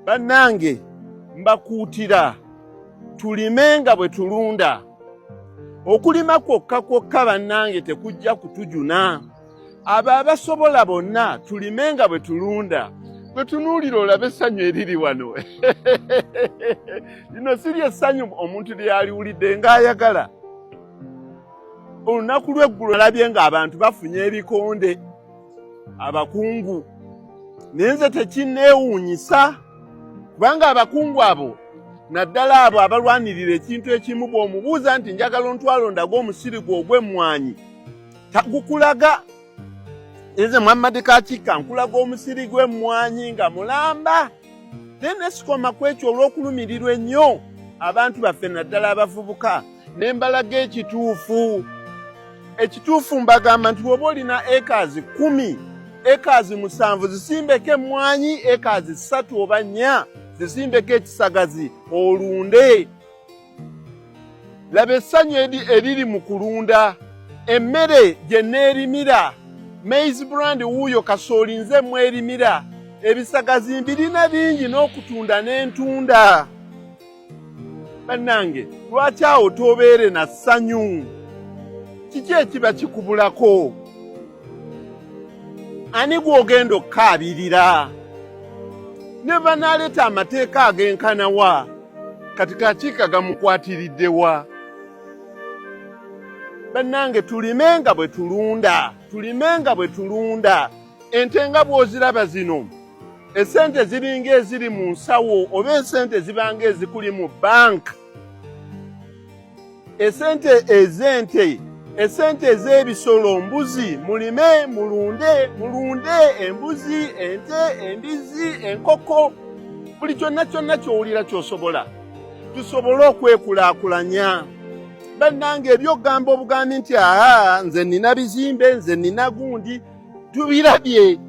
Bannange mbakuutira tulime nga bwe tulunda. Okulima kwokka bannange tekujja kutujuna. Abo abasobola bonna tulime nga bwe tulunda. Bwe tunuulira olabe essanyu eriri wano. Lino si ly'essanyu omuntu lyaliwulidde ng'ayagala. Olunaku lw'eggulo alabye ng'abantu bafunye ebikonde, abakungu. Naye nze tekinneewuunyisa, kubanga abakungu abo naddala abo abalwanirira ekintu ekimu bw'omubuuza nti njagala ontwala ondaga omusiri gwo ogw'emmwanyi, tagukulaga. Nze Muhammad Kakiika nkulaga omusiri gw'emmwanyi nga mulamba. Naye nesikoma ku ekyo olw'okulumirirwa ennyo abantu baffe naddala abavubuka, ne mbalaga ekituufu. Ekituufu mbagamba nti bw'oba olina acres 10, acres 7 zisimbeko emmwanyi, acres 3 oba 4 zisimbeko ekisagazi olunde. Laba essanyu eriri mu kulunda. Emmere gye neerimira, maize brand wuuyo kasooli nze mwerimira, ebisagazi mbirina bingi n'okutunda n'entunda. Bannange, lwaki awo tobeere na ssanyu? Kiki ekiba kikubulako? Ani gw'ogenda okkaabirira? Ne banaaleeta amateeka ag'enkanawa, kati Kakiika gamukwatiriddewa. Bannange tulime nga bwe tulunda, tulime nga bwe tulunda. Ente nga bw'oziraba zino, essente ziringa eziri mu nsawo oba essente zibanga ezikuli mu banka. Essente ez'ente, essente ez'ebisolo, mbuzi, mulime mulunde embuzi, ente, embizi, enkoko, buli kyonna ky'owulira ky'osobola. Tusobole okwekulaakulanya. Bannange ebyogamba obugambi nti nze nina bizimbe, nze nina gundi, tubirabye.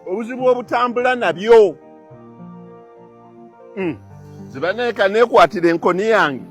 Obuzibu obutambula nabyo. Ziba neeka neekwatira enkoni yange.